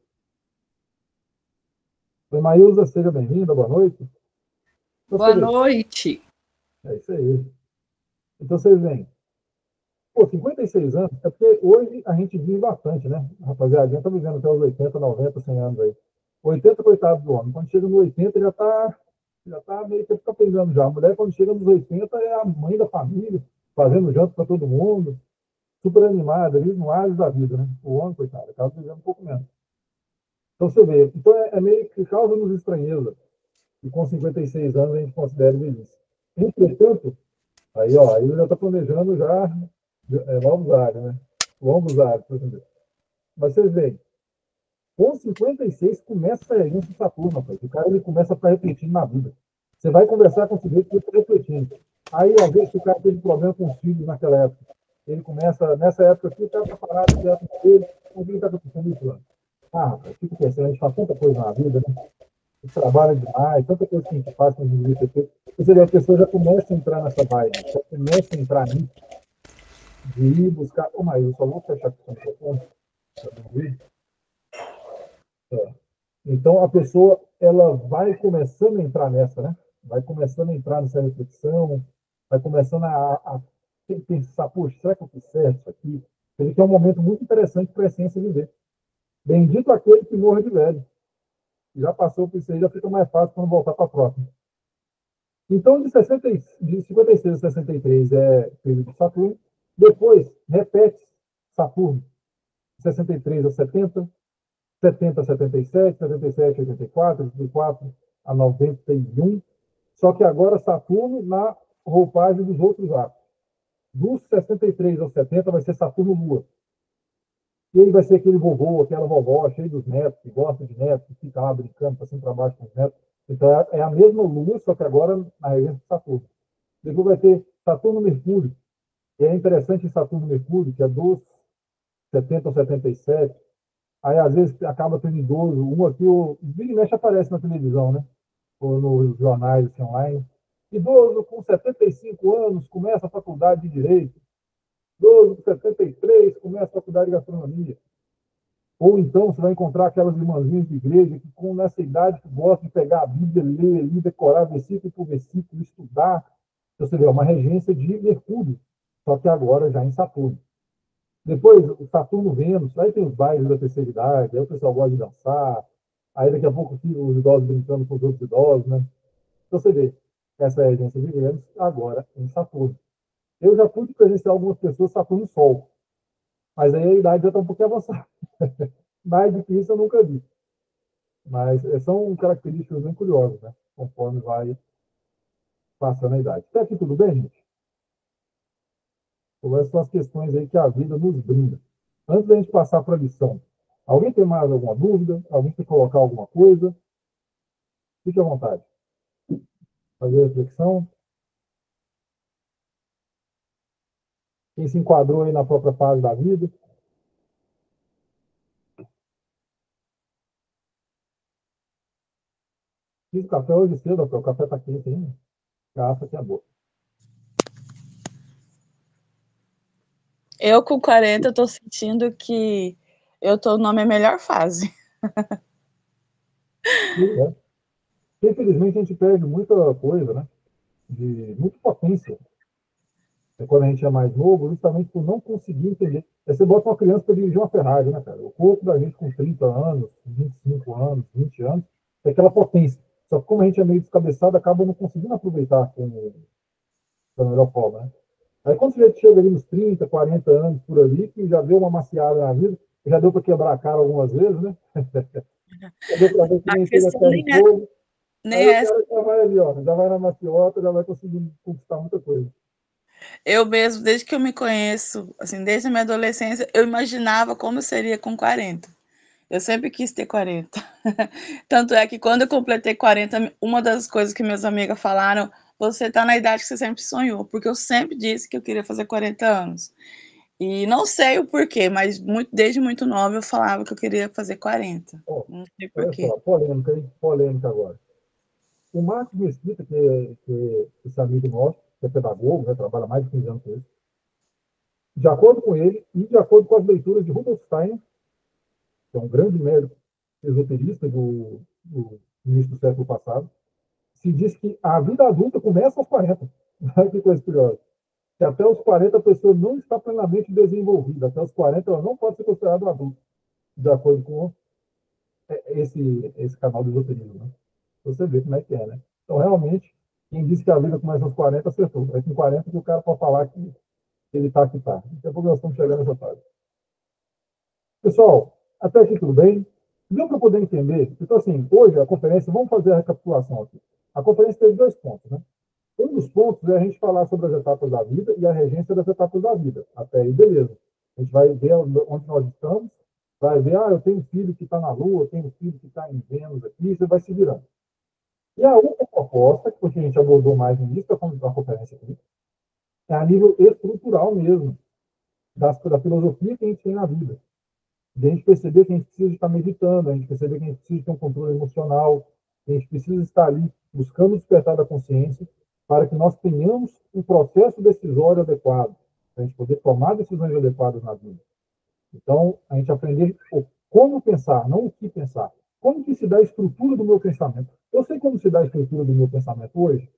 Oi, Maísa, seja bem-vinda, boa noite. Então, boa noite. É isso aí. Então, vocês veem. Pô, 56 anos, é porque hoje a gente vive bastante, né? Rapaziada, a gente tá vivendo até os 80, 90, 100 anos aí. 80, coitado do homem. Quando chega no 80, já tá meio que fica pegando já. A mulher, quando chega nos 80, é a mãe da família, fazendo janta para todo mundo, super animada, ali no ar da vida, né? O homem, coitado, acaba vivendo um pouco menos. Então, você vê. Então, é meio que causa-nos estranheza. E com 56 anos a gente considera velhice. Entretanto, aí, ó, ele já está planejando já novos áreas, né? Longos áreas, por exemplo. Mas vocês veem, com 56 começa a herança de Saturno, rapaz. O cara ele começa a ficar refletindo na vida. Você vai conversar com o sujeito que está refletindo. Aí, às vezes, o cara teve problema com os filhos naquela época. Ele começa, nessa época aqui, o cara está parado direto com ele, o que está acontecendo isso? Ah, rapaz, fico pensando, a gente faz tanta coisa na vida, né? A gente trabalha demais, tanta coisa que a gente faz que a gente devia ter feito. Ou seja, a pessoa já começa a entrar nessa vibe, já começa a entrar nisso, de ir buscar. Ô, mas eu só vou fechar com o microfone, para não ouvir. Então, a pessoa ela vai começando a entrar nessa, né? Vai começando a entrar nessa reflexão, vai começando a pensar, poxa, será que eu fiz certo isso aqui? Ele é um momento muito interessante para a essência viver. Bendito aquele que morre de velho. Já passou por isso aí, já fica mais fácil quando voltar para a próxima. Então, de 56 a 63 é período de Saturno. Depois, repete Saturno, de 63 a 70, 70 a 77, 77 a 84, 84 a 91. Só que agora Saturno na roupagem dos outros astros. Dos 63 aos 70 vai ser Saturno-Lua. E aí vai ser aquele vovô, aquela vovó cheio dos netos, que gosta de netos, que fica lá brincando para cima para baixo com os netos. Então é a mesma Lua, só que agora na regência de Saturno. Depois vai ter Saturno-Mercúrio. E é interessante Saturno-Mercúrio, que é dos 70 aos 77. Aí, às vezes, acaba tendo idoso. Um aqui, o Vira e mexe aparece na televisão, né? Ou nos jornais assim, online. Idoso com 75 anos começa a faculdade de Direito. Idoso com 73 começa a faculdade de Gastronomia. Ou então você vai encontrar aquelas irmãzinhas de igreja que, com nessa idade, que gostam de pegar a Bíblia, ler ali, decorar versículo por versículo, estudar. Então, você vê, é uma regência de Mercúrio, só que agora já em Saturno. Depois, o Saturno-Vênus, aí tem os bailes da terceira idade, aí o pessoal gosta de dançar, aí daqui a pouco os idosos brincando com os outros idosos, né? Então, você vê, essa é a regência de Vênus, agora em Saturno. Eu já pude presenciar algumas pessoas Saturno e Sol, mas aí a idade já está um pouquinho avançada. Mais do que isso eu nunca vi. Mas são características bem curiosas, né? Conforme vai passando a idade. Até aqui tudo bem, gente? Então, essas são as questões aí que a vida nos brinda. Antes da gente passar para a lição, alguém tem mais alguma dúvida? Alguém quer colocar alguma coisa? Fique à vontade. Fazer a reflexão. Quem se enquadrou aí na própria fase da vida? Fiz o café hoje cedo, o café está quente ainda. Garrafa que é boa. Eu, com 40, estou sentindo que eu estou na minha melhor fase. É. Infelizmente, a gente perde muita coisa, né? Muita potência. Quando a gente é mais novo, justamente por não conseguir entender. Aí você bota uma criança para dirigir uma Ferrari, né, cara? O corpo da gente com 30 anos, 25 anos, 20 anos, é aquela potência. Só que como a gente é meio descabeçado, acaba não conseguindo aproveitar da melhor forma, né? Aí quando você chega ali nos 30, 40 anos por ali, que já deu uma maciada na vida, já deu para quebrar a cara algumas vezes, né? Já deu para ver que A nem chega a questão terra em fogo. nem Aí o é. cara já vai ali, ó, já vai na maciota, já vai conseguindo conquistar muita coisa. Eu mesmo, desde que eu me conheço, assim, desde a minha adolescência, eu imaginava como seria com 40. Eu sempre quis ter 40. Tanto é que quando eu completei 40, uma das coisas que minhas amigas falaram, você está na idade que você sempre sonhou, porque eu sempre disse que eu queria fazer 40 anos. E não sei o porquê, mas desde muito nova eu falava que eu queria fazer 40. Ó, Não sei olha porquê. só, polêmica, hein? Polêmica agora. O Marcos Mesquita, que esse amigo nosso, que é pedagogo, né, trabalha mais de 15 anos com isso, de acordo com ele e de acordo com as leituras de Rudolf Steiner, que é um grande médico esoterista do início do século passado, se diz que a vida adulta começa aos 40. Que coisa curiosa. Que até os 40 a pessoa não está plenamente desenvolvida. Até os 40 ela não pode ser considerada adulta, de acordo com esse canal do esoterismo. Né? Você vê como é que é, né? Então, realmente, quem disse que a vida começa aos 40 acertou. É com 40 que o cara pode falar que ele está que está. Daqui a pouco nós estamos chegando nessa fase. Pessoal, até aqui tudo bem? Deu para poder entender? Então, assim, hoje a conferência, vamos fazer a recapitulação aqui. A conferência teve 2 pontos, né? Um dos pontos é a gente falar sobre as etapas da vida e a regência das etapas da vida. Até aí, beleza. A gente vai ver onde nós estamos, vai ver, eu tenho um filho que está na Lua, eu tenho um filho que está em Vênus aqui, você vai se virando. E a outra proposta, que a gente abordou mais no início da conferência aqui, é a nível estrutural mesmo, da filosofia que a gente tem na vida. De a gente perceber que a gente precisa estar meditando, a gente perceber que a gente precisa ter um controle emocional, a gente precisa estar ali buscando o despertar da consciência para que nós tenhamos um processo decisório adequado, para a gente poder tomar decisões adequadas na vida. Então, a gente aprender como pensar, não o que pensar. Como que se dá a estrutura do meu pensamento? Eu sei como se dá a estrutura do meu pensamento hoje.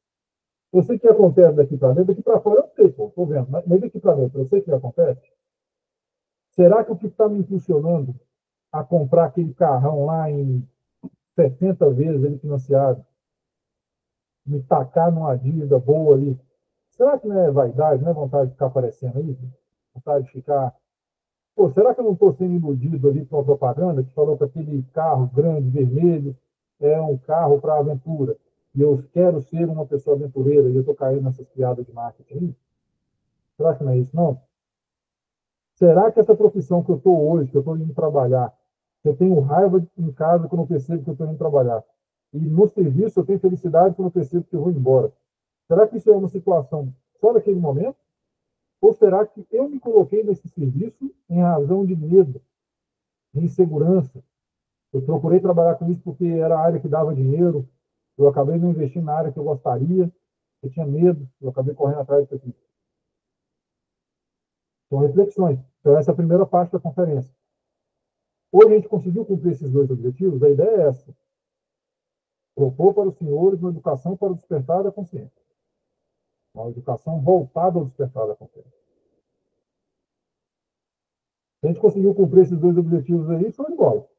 Eu sei o que acontece daqui para dentro, daqui para fora eu sei, estou vendo, mas daqui para dentro eu sei o que acontece. Será que o que está me impulsionando a comprar aquele carrão lá em 60 vezes ele financiado, me tacar numa dívida boa ali, será que não é vaidade, não é vontade de ficar aparecendo aí? Vontade de ficar. Pô, será que eu não estou sendo iludido ali com a propaganda que falou que aquele carro grande, vermelho, é um carro para aventura? E eu quero ser uma pessoa aventureira e eu estou caindo nessas piadas de marketing aí? Será que não é isso, não? Será que essa profissão que eu estou hoje, que eu estou indo trabalhar, que eu tenho raiva em casa quando eu percebo que eu estou indo trabalhar, e no serviço eu tenho felicidade quando eu percebo que eu vou embora? Será que isso é uma situação só daquele momento? Ou será que eu me coloquei nesse serviço em razão de medo, de insegurança? Eu procurei trabalhar com isso porque era a área que dava dinheiro, eu acabei não investindo na área que eu gostaria, eu tinha medo, eu acabei correndo atrás disso aqui. São reflexões. Então, essa é a primeira parte da conferência. Hoje a gente conseguiu cumprir esses dois objetivos? A ideia é essa. Propor para os senhores uma educação para o despertar da consciência. Uma educação voltada ao despertar da consciência. Se a gente conseguiu cumprir esses dois objetivos aí, show de bola.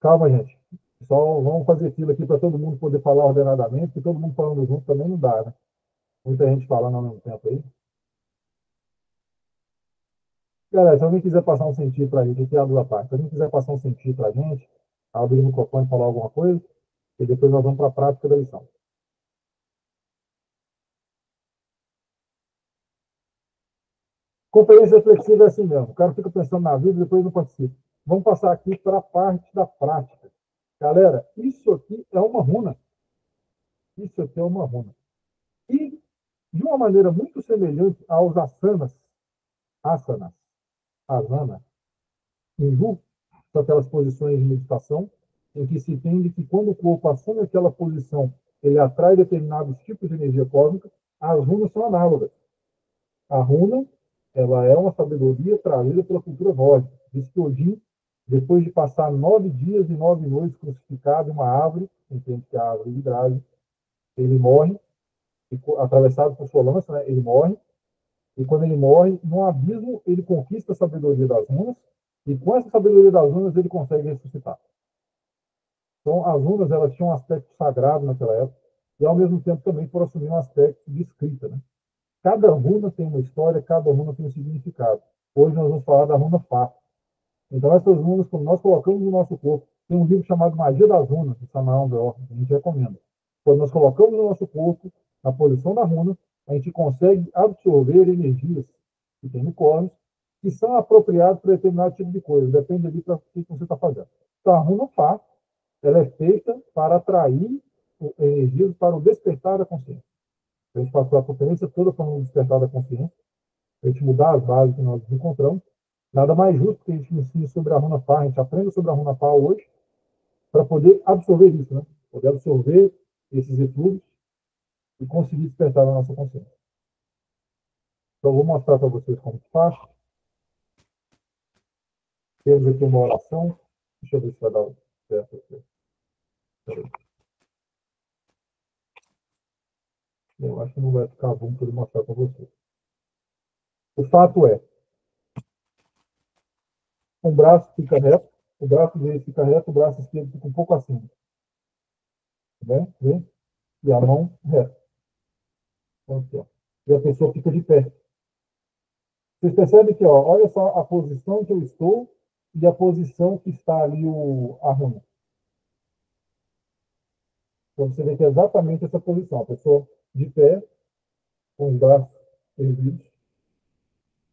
Calma, gente. Só vamos fazer fila aqui para todo mundo poder falar ordenadamente, porque todo mundo falando junto também não dá, né? Muita gente falando ao mesmo tempo aí. Galera, se alguém quiser passar um sentido para a gente, aqui abre a parte. Se alguém quiser passar um sentido para a gente, abrir o microfone e falar alguma coisa, e depois nós vamos para a prática da lição. Conferência flexível é assim mesmo. O cara fica pensando na vida e depois não participa. Vamos passar aqui para a parte da prática. Galera, isso aqui é uma runa. Isso aqui é uma runa. E, de uma maneira muito semelhante aos asanas, asana, hindu, são aquelas posições de meditação, em que se entende que quando o corpo assume aquela posição, ele atrai determinados tipos de energia cósmica, as runas são análogas. A runa, ela é uma sabedoria trazida pela cultura nórdica. Diz que Odin, depois de passar 9 dias e 9 noites crucificado em uma árvore, entende que é a árvore de Yggdrasil, ele morre, atravessado por sua lança, né, ele morre, e quando ele morre, no abismo, ele conquista a sabedoria das runas, e com essa sabedoria das runas, ele consegue ressuscitar. Então, as runas, elas tinham um aspecto sagrado naquela época, e ao mesmo tempo também por assumir um aspecto de escrita, né? Cada runa tem uma história, cada runa tem um significado. Hoje nós vamos falar da runa Fá. Então, essas runas, quando nós colocamos no nosso corpo, tem um livro chamado Magia das Runas, de Samael Weor, que a gente recomenda. Quando nós colocamos no nosso corpo, na posição da runa, a gente consegue absorver energias que tem no cosmos, que são apropriadas para determinado tipo de coisa, depende ali para o que você está fazendo. Então, a runa Fá, ela é feita para atrair energias para o despertar da consciência. A gente passou a conferência toda falando do despertar da consciência, a gente mudar as bases que nós encontramos. Nada mais justo que a gente ensine sobre a runa Fá, a gente aprenda sobre a runa Fá hoje, para poder absorver isso, né? Poder absorver esses efluvios e conseguir despertar a nossa consciência. Então, eu vou mostrar para vocês como se faz. Temos aqui uma oração. Deixa eu ver se vai dar certo aqui. Eu acho que não vai ficar bom para eu mostrar para vocês. O fato é, um braço fica reto, o braço direito fica reto, o braço esquerdo fica um pouco acima. Tá bem? E a mão reta. Então, aqui, ó. E a pessoa fica de pé. Vocês percebem que, ó, olha só a posição que eu estou e a posição que está ali a runa. Então, você vê que é exatamente essa posição. A pessoa de pé, com os braços erguidos,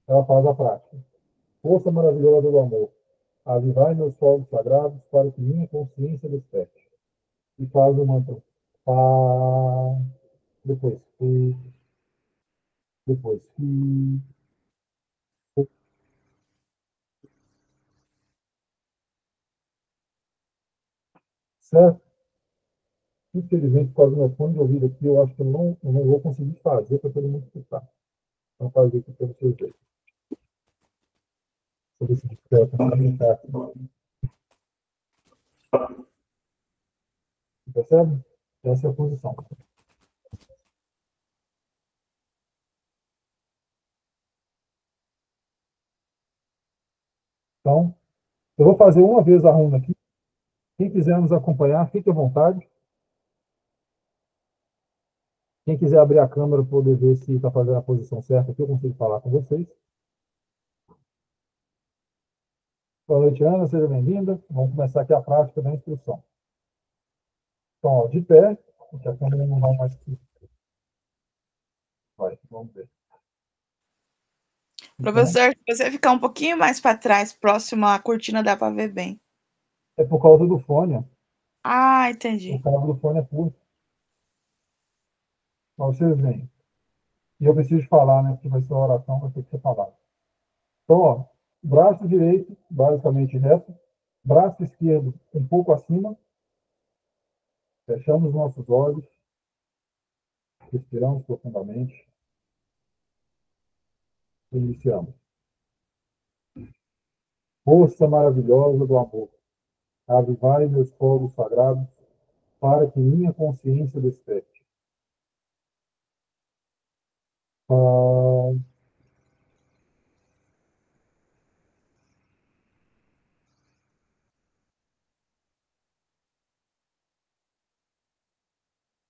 ela faz a prática. Força maravilhosa do amor. Avivai meus fogos sagrados para que minha consciência desperte. E faz o mantra. Pá. Depois. Depois. Certo? Infelizmente, por causa do meu fone de ouvido aqui, eu acho que eu não vou conseguir fazer para todo mundo escutar. Vamos fazer aqui para vocês verem. Deixa eu ver se eu consigo ficar aqui. Percebe? Essa é a posição. Então, eu vou fazer uma vez a runa aqui. Quem quiser nos acompanhar, fique à vontade. Quem quiser abrir a câmera para poder ver se está fazendo a posição certa aqui, eu consigo falar com vocês. Boa noite, Ana, seja bem-vinda. Vamos começar aqui a prática da instrução. Então, ó, de pé, porque a câmera não vai mais aqui. Vai, vamos ver. Professor, se você ficar um pouquinho mais para trás, próximo à cortina, dá para ver bem. É por causa do fone. Ah, entendi. O cabo do fone é curto. Mas vocês veem. E eu preciso falar, né? Porque vai ser uma oração, vai ter que ser falado. Então, ó, braço direito, basicamente reto. Braço esquerdo um pouco acima. Fechamos nossos olhos. Respiramos profundamente. E iniciamos. Força maravilhosa do amor, avivai meus fogos sagrados, para que minha consciência desperte. Ah,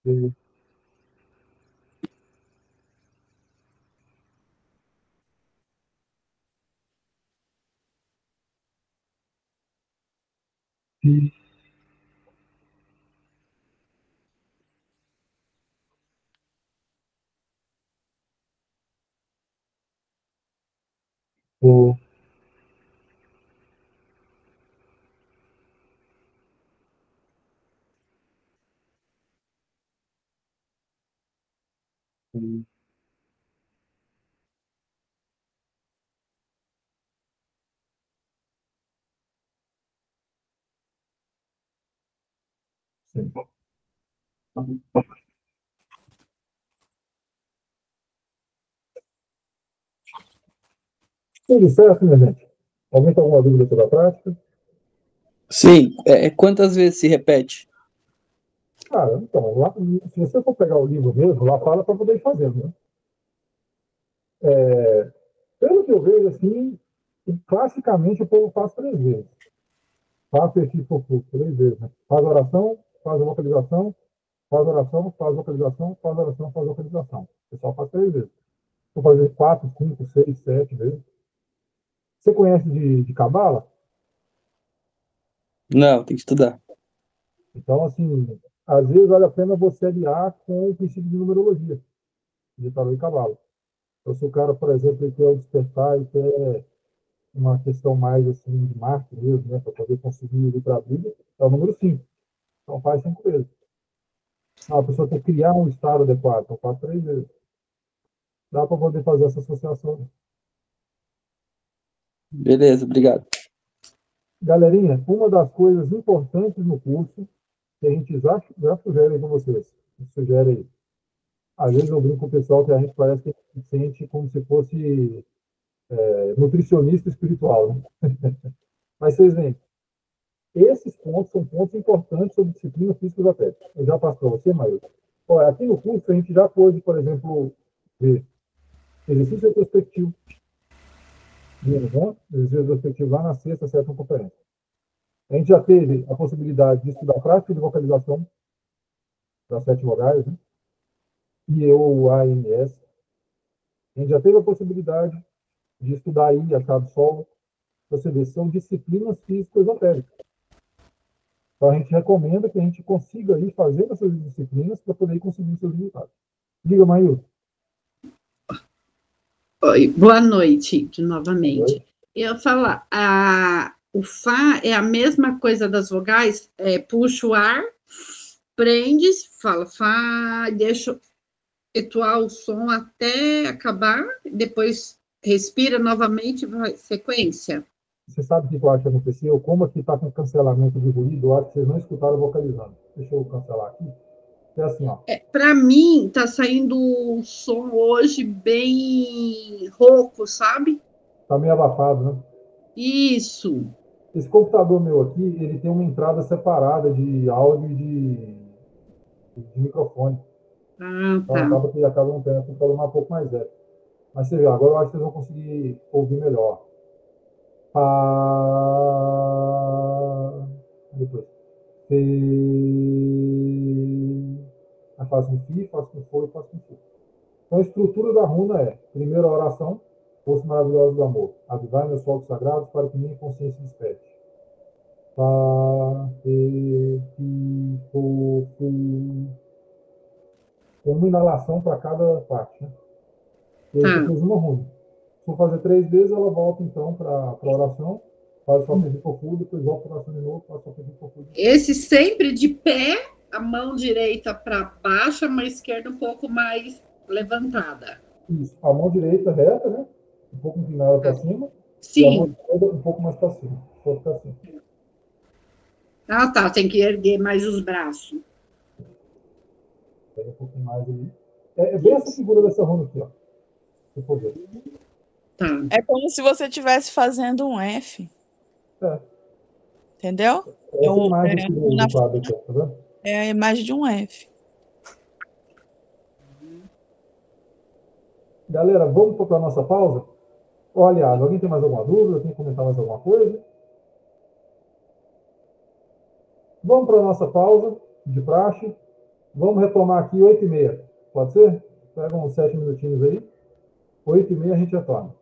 e- e- o- e- sim. Tudo certo, minha gente? Alguém tem alguma dúvida sobre a prática? Sim, quantas vezes se repete? Cara, então, lá, se você for pegar o livro mesmo, lá fala para poder ir fazendo, né? Pelo que eu vejo, assim, classicamente o povo faz 3 vezes. Faz esse fofo 3 vezes, né? Faz oração, faz a vocalização, faz oração, faz vocalização, faz oração, faz vocalização. O pessoal faz 3 vezes. Vou fazer 4, 5, 6, 7 vezes. Você conhece de Cabala? Não, tem que estudar. Então, assim, às vezes vale a pena você aliar com o princípio de numerologia, de tarô e Cabala. Então, se o cara, por exemplo, ele quer o despertar e quer uma questão mais assim de marketing mesmo, né, para poder conseguir ir para a Bíblia, é o número 5. Então faz 5 vezes. Ah, a pessoa quer criar um estado adequado, então faz 3 vezes. Dá para poder fazer essa associação. Beleza, obrigado. Galerinha, uma das coisas importantes no curso, que a gente já sugere aí com vocês, sugere aí. Às vezes eu brinco com o pessoal que a gente parece que se sente como se fosse nutricionista espiritual, né? Mas vocês veem, esses pontos são pontos importantes sobre disciplina física da técnica. Eu já passo para você, Maio. Aqui no curso a gente já pôde, por exemplo, ver exercício retrospectivo, vimos, né? Exercício retrospectivo lá na sexta, sétima conferência. A gente já teve a possibilidade de estudar prática de vocalização das 7 vogais, né? IEO, A, gente já teve a possibilidade de estudar aí achado solo. Você vê, são disciplinas físico-esotéricas. Então a gente recomenda que a gente consiga ir fazendo essas disciplinas para poder ir conseguindo seus resultados. Diga, Maíl. Oi, boa noite, novamente. Eu falar, o Fá é a mesma coisa das vogais, puxa o ar, prende, fala Fá, deixa etuar o som até acabar, depois respira novamente, vai, sequência. Você sabe o que eu acho que aconteceu? Como aqui está com cancelamento de ruído, eu acho que vocês não escutaram vocalizando. Deixa eu cancelar aqui. É assim, ó. Para mim, tá saindo um som hoje bem rouco, sabe? Tá meio abafado, né? Isso. Esse computador meu aqui, ele tem uma entrada separada de áudio e de microfone. Ah, Então tá. acaba não tendo um computador um pouco mais leve. Mas você vê, agora eu acho que vocês vão conseguir ouvir melhor. Depois. Aí faz com fi, faz com foi, faz com fi. Então a estrutura da runa é: primeira oração, força maravilhosa do amor. Avivai meus fogos sagrados para que minha consciência desperte. Fá, fe, fi, fo, fu. Com uma inalação para cada parte, né? E aí você Tá. fez uma runa. Se for fazer 3 vezes, ela volta então para a oração, faz o solfejo profundo, depois volta para a oração de novo, faz o solfejo profundo. Esse sempre de pé, a mão direita para baixo, a mão esquerda um pouco mais levantada. Isso. A mão direita reta, né? Um pouco inclinada para cima. E a mão Sim. esquerda um pouco mais para cima. Pode ficar assim. Ah, tá. Tem que erguer mais os braços. Pega um pouquinho mais ali. É bem essa figura dessa runa aqui, ó. Se for ver. Tá. É como se você estivesse fazendo um F. É. Entendeu? Essa imagem aqui do quadro aqui, tá vendo? É a imagem de um F. Galera, vamos para a nossa pausa? Olha, alguém tem mais alguma dúvida? Tem que comentar mais alguma coisa? Vamos para a nossa pausa de praxe. Vamos retomar aqui 8h30. Pode ser? Pega uns 7 minutinhos aí. 8h30 a gente retorna.